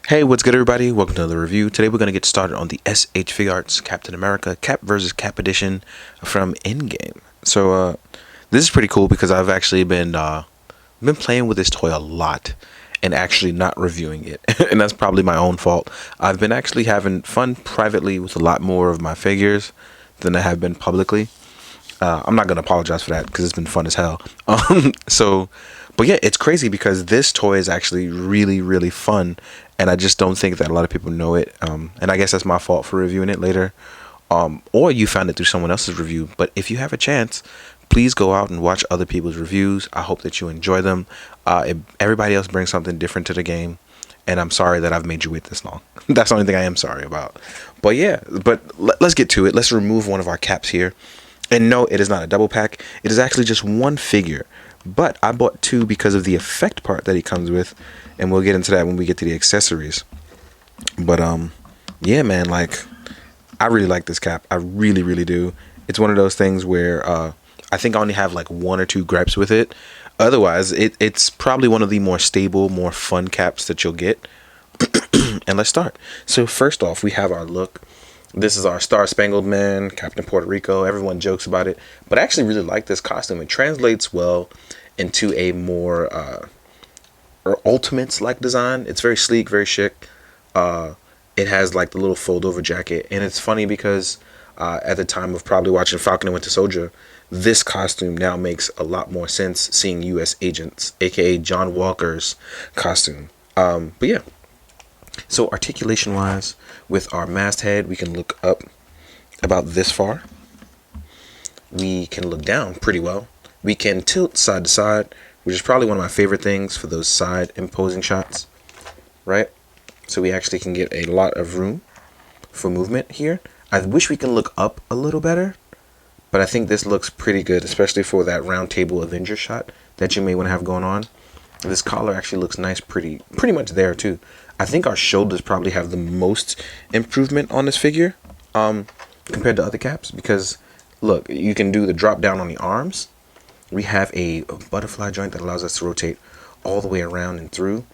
Hey, what's good, everybody? Welcome to another review. Today we're going to get started on the SH Figuarts Captain America Cap versus Cap edition from Endgame. This is pretty cool because I've actually been playing with this toy a lot and actually not reviewing it, and that's probably my own fault. I've been actually having fun privately with a lot more of my figures than I have been publicly. I'm not gonna apologize for that because it's been fun as hell. But yeah, it's crazy because this toy is actually really, really fun, and I just don't think that a lot of people know it. And I guess that's my fault for reviewing it later, or you found it through someone else's review. But if you have a chance, please go out and watch other people's reviews. I hope that you enjoy them. Everybody else brings something different to the game, and I'm sorry that I've made you wait this long. That's the only thing I am sorry about. But yeah, let's get to it. Let's remove one of our caps here. And no, it is not a double pack. It is actually just one figure. But I bought two because of the effect part that he comes with. And we'll get into that when we get to the accessories. But yeah, man, like, I really like this cap. I really, really do. It's one of those things where I think I only have like one or two gripes with it. Otherwise, it's probably one of the more stable, more fun caps that you'll get. And let's start. So first off, we have our look. This is our Star Spangled Man, Captain Puerto Rico. Everyone jokes about it, but I actually really like this costume. It translates well into a more or Ultimates-like design. It's very sleek, very chic. It has like the little fold-over jacket, and it's funny because at the time of probably watching Falcon and Winter Soldier, this costume now makes a lot more sense seeing U.S. agents, aka John Walker's costume. But yeah. So articulation wise, with our masthead, we can look up about this far. We can look down pretty well. We can tilt side to side, which is probably one of my favorite things for those side imposing shots, right? So we actually can get a lot of room for movement here. I wish we can look up a little better, but I think this looks pretty good, especially for that round table Avengers shot that you may want to have going on. This collar actually looks nice, pretty much there too. I think our shoulders probably have the most improvement on this figure compared to other caps, because look, you can do the drop down on the arms. We have a butterfly joint that allows us to rotate all the way around and through.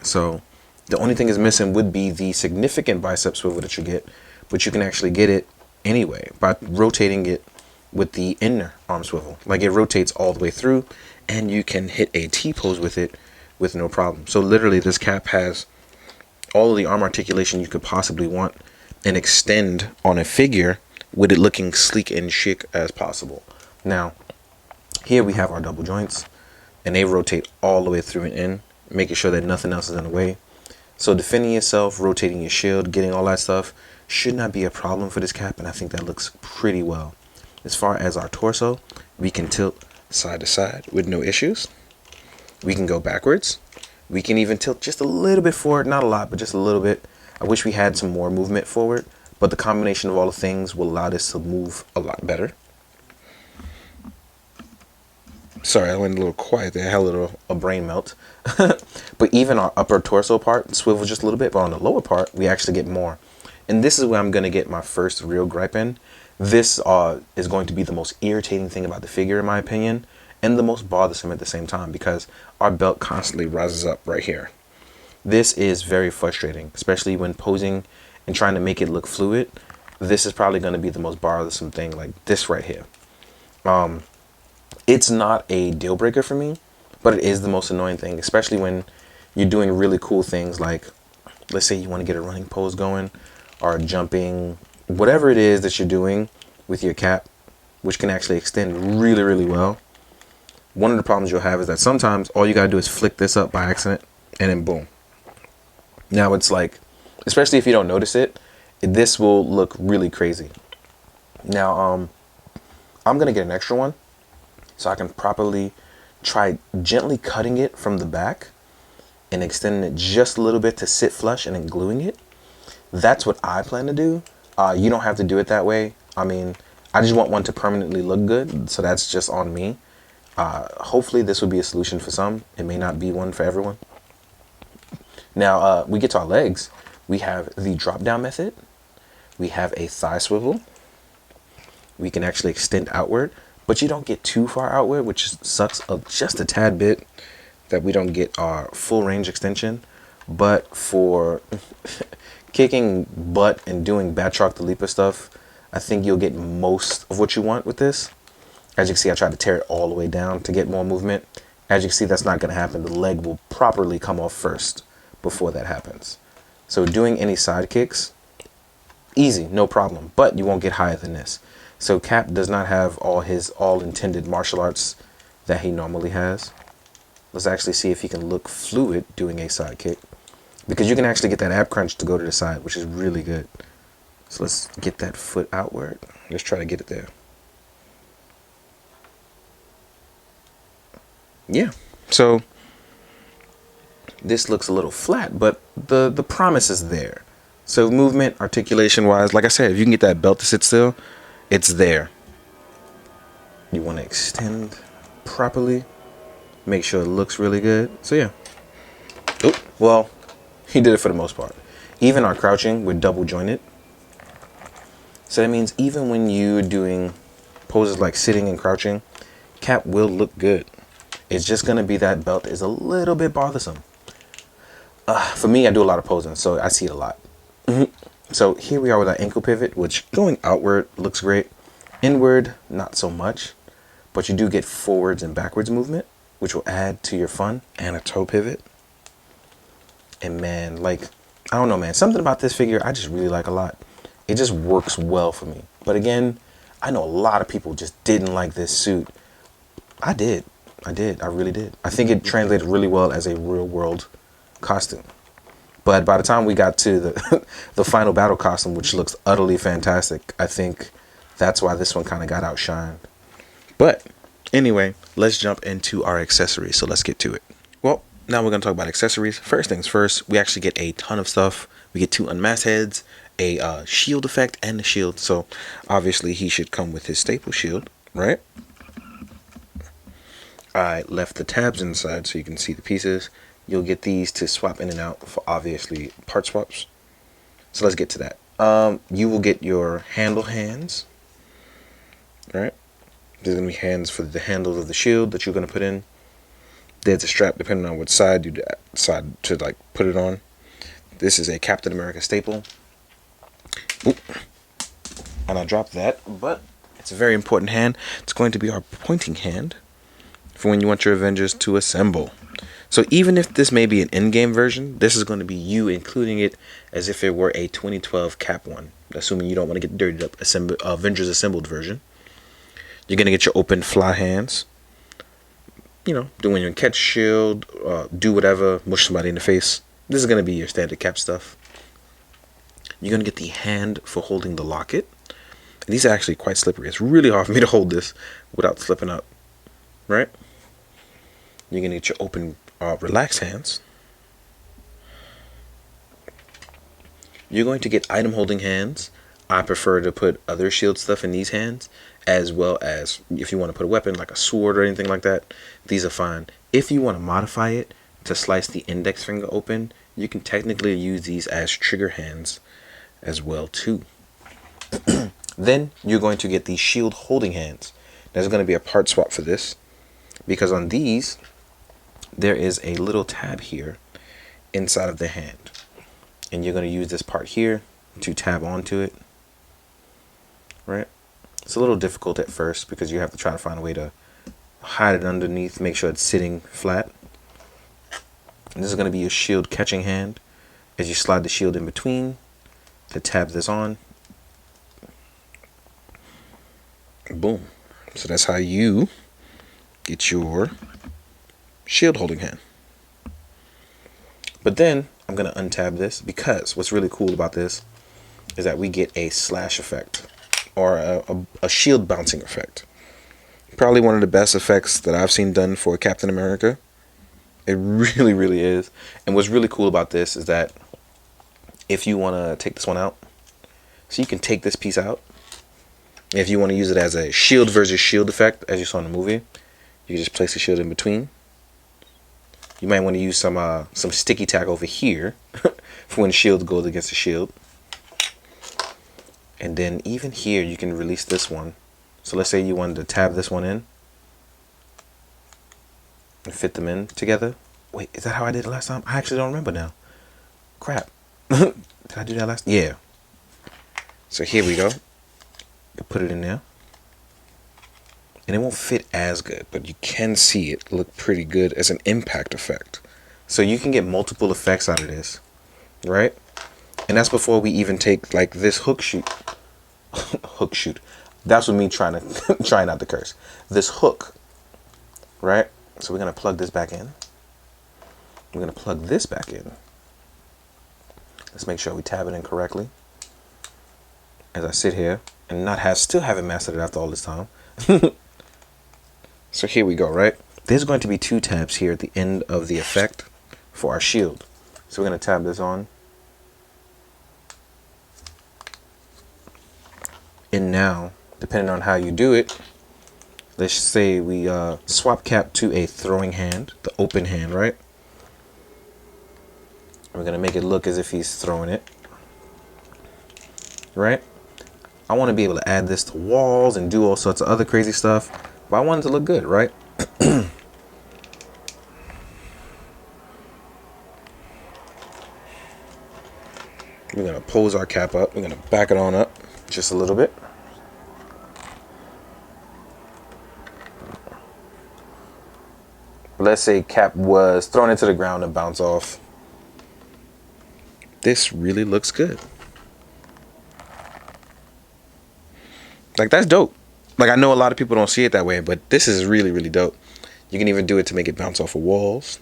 So the only thing is missing would be the significant bicep swivel that you get, but you can actually get it anyway by rotating it with the inner arm swivel. Like, it rotates all the way through, and you can hit a T-pose with it with no problem. So literally, this cap has all of the arm articulation you could possibly want and extend on a figure with it looking sleek and chic as possible. Now, here we have our double joints, and they rotate all the way through and in, making sure that nothing else is in the way. So defending yourself, rotating your shield, getting all that stuff should not be a problem for this cap, and I think that looks pretty well. As far as our torso, we can tilt side to side with no issues. We can go backwards. We can even tilt just a little bit forward, not a lot, but just a little bit. I wish we had some more movement forward, but the combination of all the things will allow this to move a lot better. Sorry, I went a little quiet there. I had a brain melt. But even our upper torso part swivels just a little bit, but on the lower part, we actually get more. And this is where I'm going to get my first real gripe in. This is going to be the most irritating thing about the figure, in my opinion, and the most bothersome at the same time, because our belt constantly rises up right here. This is very frustrating, especially when posing and trying to make it look fluid. This is probably going to be the most bothersome thing, like this right here. It's not a deal breaker for me, but it is the most annoying thing, especially when you're doing really cool things like, let's say you want to get a running pose going, or jumping, whatever it is that you're doing with your cap, which can actually extend really, really well. One of the problems you'll have is that sometimes all you gotta do is flick this up by accident, and then boom. Now it's like, especially if you don't notice it, this will look really crazy. Now, I'm gonna get an extra one so I can properly try gently cutting it from the back and extending it just a little bit to sit flush and then gluing it. That's what I plan to do. You don't have to do it that way. I mean, I just want one to permanently look good, so that's just on me. Hopefully this would be a solution for some. It may not be one for everyone. Now, we get to our legs. We have the drop down method. We have a thigh swivel. We can actually extend outward, but you don't get too far outward, which sucks just a tad bit, that we don't get our full range extension. But for kicking butt and doing Batroc the Leaper stuff, I think you'll get most of what you want with this. As you can see, I tried to tear it all the way down to get more movement. As you can see, that's not going to happen. The leg will properly come off first before that happens. So doing any side kicks, easy, no problem. But you won't get higher than this. So Cap does not have all his intended martial arts that he normally has. Let's actually see if he can look fluid doing a side kick. Because you can actually get that ab crunch to go to the side, which is really good. So let's get that foot outward. Let's try to get it there. Yeah. So this looks a little flat, but the promise is there. So movement, articulation wise, like I said, if you can get that belt to sit still, it's there. You want to extend properly. Make sure it looks really good. So yeah. Oh, well, he did it for the most part. Even our crouching, we're double jointed. So that means even when you're doing poses like sitting and crouching, Cap will look good. It's just going to be that belt is a little bit bothersome. For me, I do a lot of posing, so I see it a lot. So here we are with our ankle pivot, which going outward looks great. Inward, not so much. But you do get forwards and backwards movement, which will add to your fun. And a toe pivot. And man, like, I don't know, man. Something about this figure I just really like a lot. It just works well for me. But again, I know a lot of people just didn't like this suit. I did. I really did. I think it translated really well as a real world costume. But by the time we got to the the final battle costume, which looks utterly fantastic, I think that's why this one kind of got outshined. But anyway, let's jump into our accessories. So let's get to it. Well, now we're going to talk about accessories. First things first, we actually get a ton of stuff. We get 2 unmasked heads, a shield effect, and the shield. So obviously he should come with his staple shield, right? I left the tabs inside so you can see the pieces. You'll get these to swap in and out for obviously part swaps. So let's get to that. You will get your handle hands. Right? There's going to be hands for the handles of the shield that you're going to put in. There's a strap depending on what side you decide to like put it on. This is a Captain America staple. Oop. And I dropped that, but it's a very important hand. It's going to be our pointing hand for when you want your Avengers to assemble. So even if this may be an Endgame version, this is going to be you including it as if it were a 2012 Cap one, assuming you don't want to get dirtied up Avengers assembled version. You're going to get your open fly hands. You know, do when you catch shield, do whatever, mush somebody in the face. This is going to be your standard Cap stuff. You're going to get the hand for holding the locket. And these are actually quite slippery. It's really hard for me to hold this without slipping up. Right? You're going to get your open, relaxed hands. You're going to get item holding hands. I prefer to put other shield stuff in these hands, as well as if you want to put a weapon like a sword or anything like that, these are fine. If you want to modify it to slice the index finger open, you can technically use these as trigger hands as well too. Then you're going to get the shield holding hands. There's going to be a part swap for this, because on these there is a little tab here inside of the hand, and you're going to use this part here to tab onto it. Right? It's a little difficult at first because you have to try to find a way to hide it underneath, make sure it's sitting flat. And this is going to be your shield catching hand. As you slide the shield in between to tab this on. Boom. So that's how you get your shield holding hand. But then I'm going to untab this, because what's really cool about this is that we get a slash effect, or a shield bouncing effect. Probably one of the best effects that I've seen done for Captain America. It really, really is. And what's really cool about this is that if you want to take this one out, so you can take this piece out. If you want to use it as a shield versus shield effect, as you saw in the movie, you can just place the shield in between. You might want to use some sticky tack over here for when shield goes against the shield. And then even here, you can release this one. So let's say you wanted to tab this one in and fit them in together. Wait, is that how I did it last time? I actually don't remember now. Crap. Did I do that last? Yeah. So here we go. You put it in there. And it won't fit as good, but you can see it look pretty good as an impact effect. So you can get multiple effects out of this, right? And that's before we even take like this hook shoot. Hook shoot. That's what me trying to try not to curse. This hook, right? So we're gonna plug this back in. We're gonna plug this back in. Let's make sure we tab it in correctly. As I sit here and still haven't mastered it after all this time. So here we go, right? There's going to be 2 tabs here at the end of the effect for our shield. So we're going to tab this on. And now, depending on how you do it, let's say we swap Cap to a throwing hand, the open hand, right? We're going to make it look as if he's throwing it, right? I want to be able to add this to walls and do all sorts of other crazy stuff, but I want it to look good, right? We're going to pose our Cap up. We're going to back it on up just a little bit. Let's say Cap was thrown into the ground and bounce off. This really looks good. Like, that's dope. Like, I know a lot of people don't see it that way, but this is really, really dope. You can even do it to make it bounce off of walls.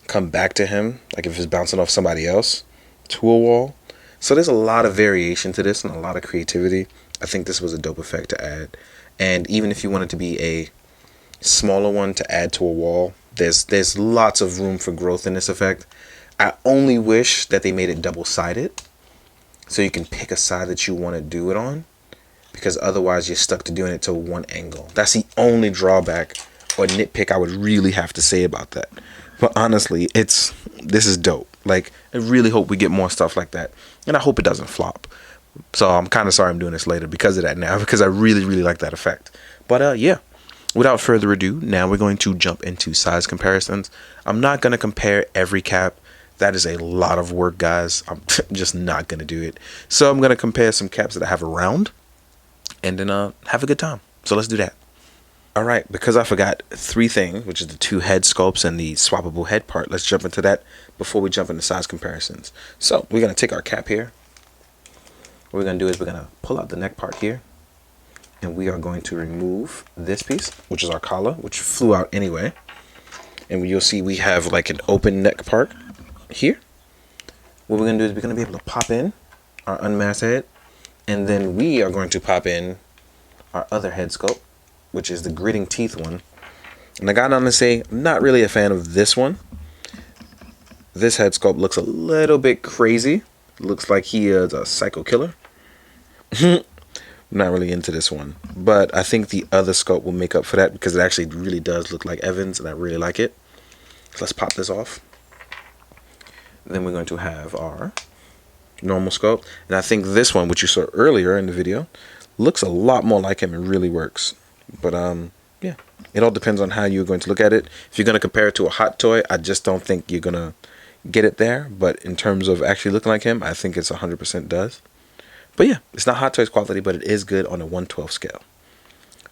Come back to him, like if it's bouncing off somebody else, to a wall. So there's a lot of variation to this and a lot of creativity. I think this was a dope effect to add. And even if you want it to be a smaller one to add to a wall, there's lots of room for growth in this effect. I only wish that they made it double-sided, so you can pick a side that you want to do it on, because otherwise you're stuck to doing it to one angle. That's the only drawback or nitpick I would really have to say about that. But honestly, this is dope. Like, I really hope we get more stuff like that, and I hope it doesn't flop. So I'm kind of sorry I'm doing this later because of that now, because I really, really like that effect. But yeah, without further ado, now we're going to jump into size comparisons. I'm not going to compare every cap. That is a lot of work, guys. I'm just not going to do it. So I'm going to compare some caps that I have around, and then have a good time. So let's do that. All right, because I forgot 3 things, which is the 2 head sculpts and the swappable head part. Let's jump into that before we jump into size comparisons. So we're going to take our cap here. What we're going to do is we're going to pull out the neck part here, and we are going to remove this piece, which is our collar, which flew out anyway. And you'll see we have like an open neck part here. What we're going to do is we're going to be able to pop in our unmasked head, and then we are going to pop in our other head sculpt, which is the gritting teeth one. And I got on to say, I'm not really a fan of this one. This head sculpt looks a little bit crazy. Looks like he is a psycho killer. I'm not really into this one, but I think the other sculpt will make up for that, because it actually really does look like Evans, and I really like it. So let's pop this off. Then we're going to have our normal sculpt, and I think this one, which you saw earlier in the video, looks a lot more like him and really works. But yeah, it all depends on how you're going to look at it. If you're going to compare it to a hot toy, I just don't think you're going to get it there. But in terms of actually looking like him, I think it's 100% does. But yeah, it's not Hot Toys quality, but it is good on a 1/12 scale.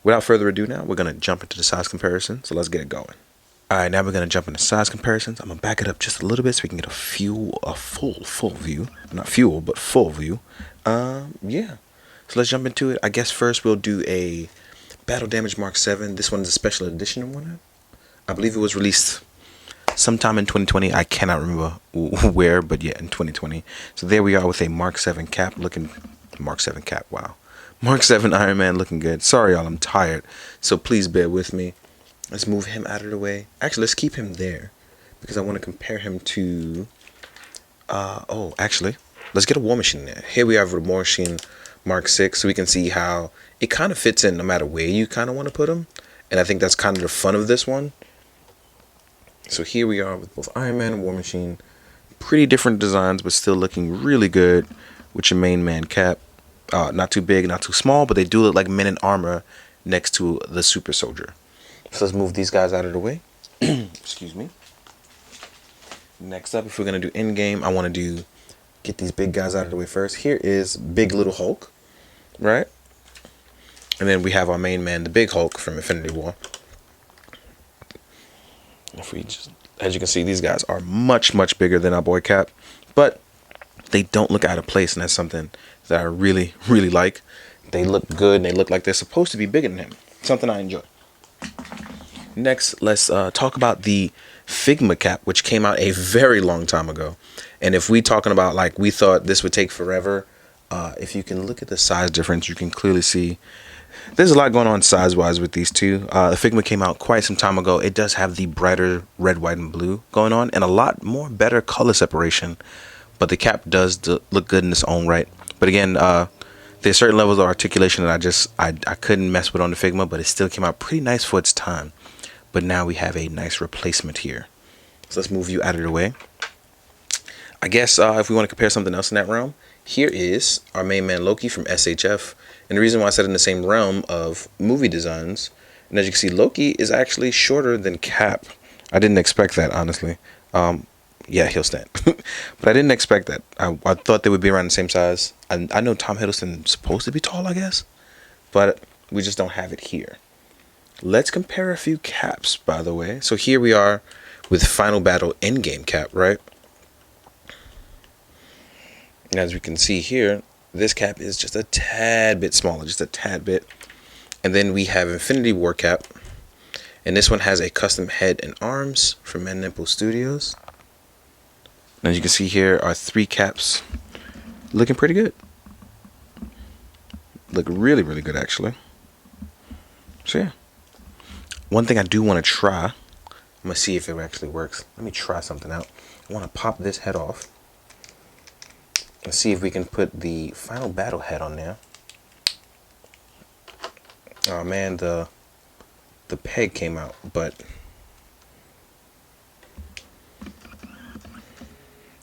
Without further ado now, we're going to jump into the size comparison. So let's get it going. All right, now we're going to jump into size comparisons. I'm going to back it up just a little bit so we can get a full view. Not fuel, but full view. Yeah. So let's jump into it. I guess first we'll do a Battle Damage Mark 7. This one is a special edition one. I believe it was released sometime in 2020. I cannot remember where, but yeah, in 2020. So there we are with a Mark 7 cap looking... Mark 7 cap, wow. Mark 7 Iron Man looking good. Sorry, y'all, I'm tired. So please bear with me. Let's move him out of the way. Actually, let's keep him there, because I want to compare him to... actually, let's get a War Machine there. Here we have a War Machine Mark 6, so we can see how it kind of fits in no matter where you kind of want to put him. And I think that's kind of the fun of this one. So here we are with both Iron Man and War Machine. Pretty different designs, but still looking really good with your main man Cap. Not too big, not too small, but they do look like men in armor next to the super soldier. So let's move these guys out of the way. Excuse me. Next up, if we're gonna do Endgame, I want to get these big guys out of the way first. Here is Big Little Hulk, right? And then we have our main man, the Big Hulk from Infinity War. If we just, as you can see, these guys are much bigger than our boy Cap, but they don't look out of place, and that's something that I really like. They look good, and they look like they're supposed to be bigger than him. Something I enjoy. Next, let's talk about the Figma cap, which came out a very long time ago. And if we talking about like we thought this would take forever, if you can look at the size difference, you can clearly see there's a lot going on size-wise with these two. The Figma came out quite some time ago. It does have the brighter red, white, and blue going on, and a lot more better color separation. But the cap does look good in its own right. But again, there's certain levels of articulation that I couldn't mess with on the Figma, but it still came out pretty nice for its time. But now we have a nice replacement here. So let's move you out of the way. I guess if we want to compare something else in that realm, here is our main man Loki from SHF. And the reason why I said in the same realm of movie designs, and as you can see, Loki is actually shorter than Cap. I didn't expect that, honestly. Yeah, he'll stand. But I didn't expect that. I thought they would be around the same size. I know Tom Hiddleston's supposed to be tall, I guess. But we just don't have it here. Let's compare a few caps, by the way. So here we are with Final Battle Endgame cap, right? And as we can see here, this cap is just a tad bit smaller, just a tad bit. And then we have Infinity War cap. And this one has a custom head and arms from Man Nipple Studios. And as you can see here are 3 caps looking pretty good. Look really good, actually. So yeah. One thing I do want to try, I'm going to see if it actually works. Let me try something out. I want to pop this head off. Let's see if we can put the Final Battle head on there. Oh man, the peg came out, but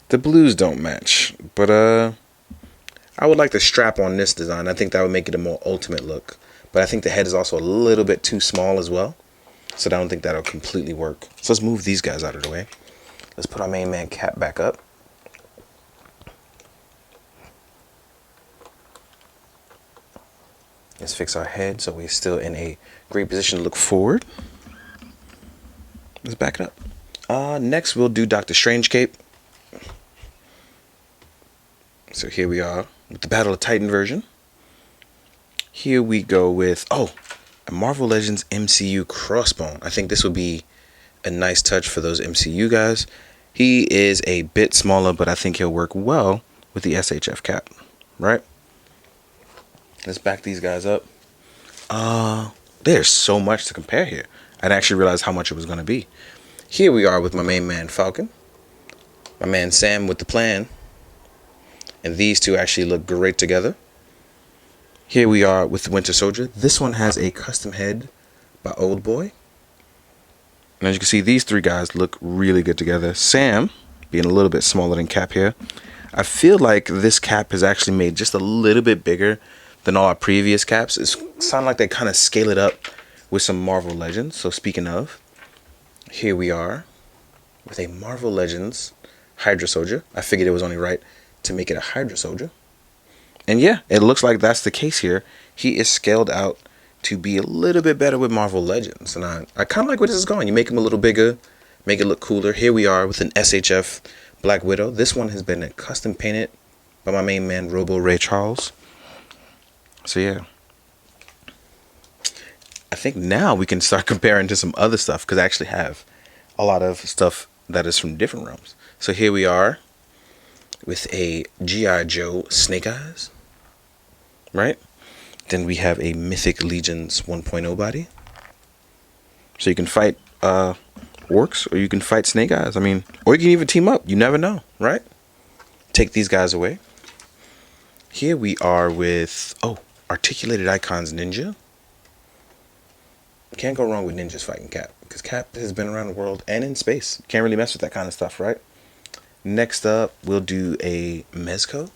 the blues don't match. But I would like the strap on this design. I think that would make it a more ultimate look. But I think the head is also a little bit too small as well. So I don't think that'll completely work. So let's move these guys out of the way. Let's put our main man Cap back up. Let's fix our head so we're still in a great position to look forward. Let's back it up. Next we'll do Doctor Strange cape. So here we are with the Battle of Titan version. Here we go with, a Marvel Legends MCU crossbone. I think this would be a nice touch for those MCU guys. He is a bit smaller, but I think he'll work well with the SHF cap, right? Let's back these guys up. There's so much to compare here. I didn't actually realize how much it was going to be. Here we are with my main man Falcon. My man Sam with the plan. And these two actually look great together. Here we are with the Winter Soldier. This one has a custom head by Old Boy. And as you can see, these 3 guys look really good together. Sam, being a little bit smaller than Cap here. I feel like this cap is actually made just a little bit bigger than all our previous caps. It sounds like they kind of scale it up with some Marvel Legends. So speaking of, here we are with a Marvel Legends Hydra Soldier. I figured it was only right to make it a Hydra Soldier. And yeah, it looks like that's the case here. He is scaled out to be a little bit better with Marvel Legends. And I kind of like where this is going. You make him a little bigger, make it look cooler. Here we are with an SHF Black Widow. This one has been custom painted by my main man, Robo Ray Charles. So yeah. I think now we can start comparing to some other stuff, because I actually have a lot of stuff that is from different realms. So here we are with a G.I. Joe Snake Eyes. Right? Then we have a Mythic Legions 1.0 body. So you can fight orcs, or you can fight Snake Eyes. I mean, or you can even team up. You never know, right? Take these guys away. Here we are with, Articulated Icons Ninja. Can't go wrong with ninjas fighting Cap, because Cap has been around the world and in space. Can't really mess with that kind of stuff, right? Next up, we'll do a Mezco.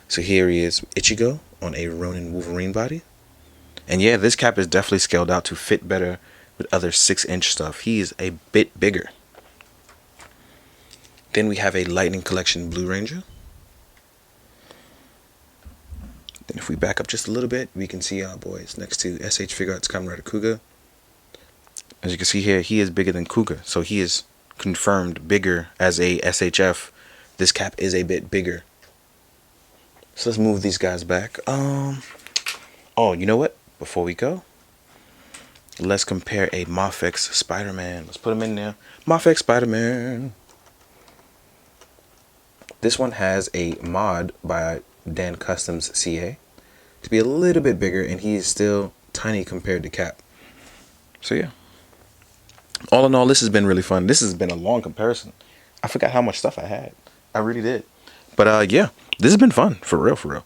So here he is, Ichigo, on a Ronin Wolverine body. And yeah, this cap is definitely scaled out to fit better with other 6-inch stuff. He is a bit bigger. Then we have a Lightning Collection Blue Ranger. Then if we back up just a little bit, we can see our boys next to SH Figuarts Kamen Rider Kuga. As you can see here, he is bigger than Kuga, so he is confirmed bigger as a SHF. This cap is a bit bigger. So let's move these guys back. Oh, you know what? Before we go, let's compare a Mafex Spider-Man. Let's put him in there. Mafex Spider-Man. This one has a mod by Dan Customs CA to be a little bit bigger, and he is still tiny compared to Cap. So yeah. All in all, this has been really fun. This has been a long comparison. I forgot how much stuff I had. I really did. But yeah, this has been fun. For real, for real.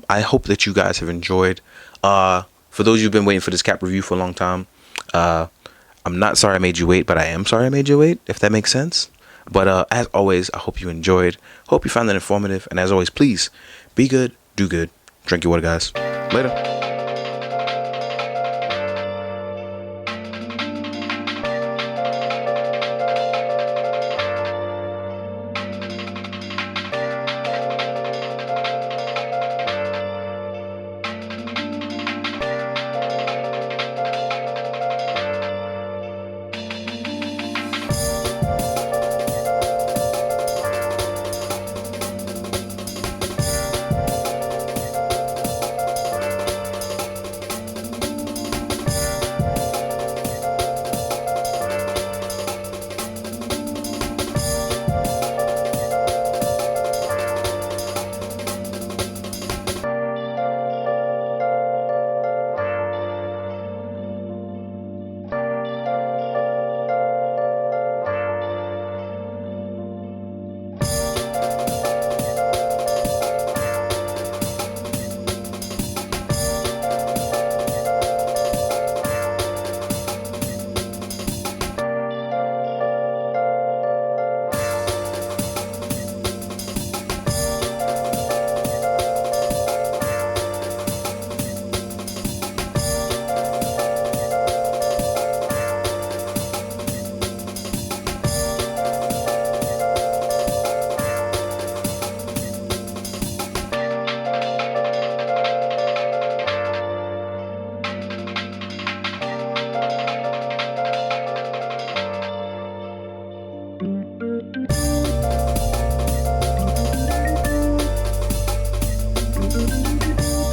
I hope that you guys have enjoyed. For those who've been waiting for this Cap review for a long time, I'm not sorry I made you wait, but I am sorry I made you wait, if that makes sense. But as always, I hope you enjoyed. Hope you found that informative. And as always, please be good, do good, drink your water, guys. Later.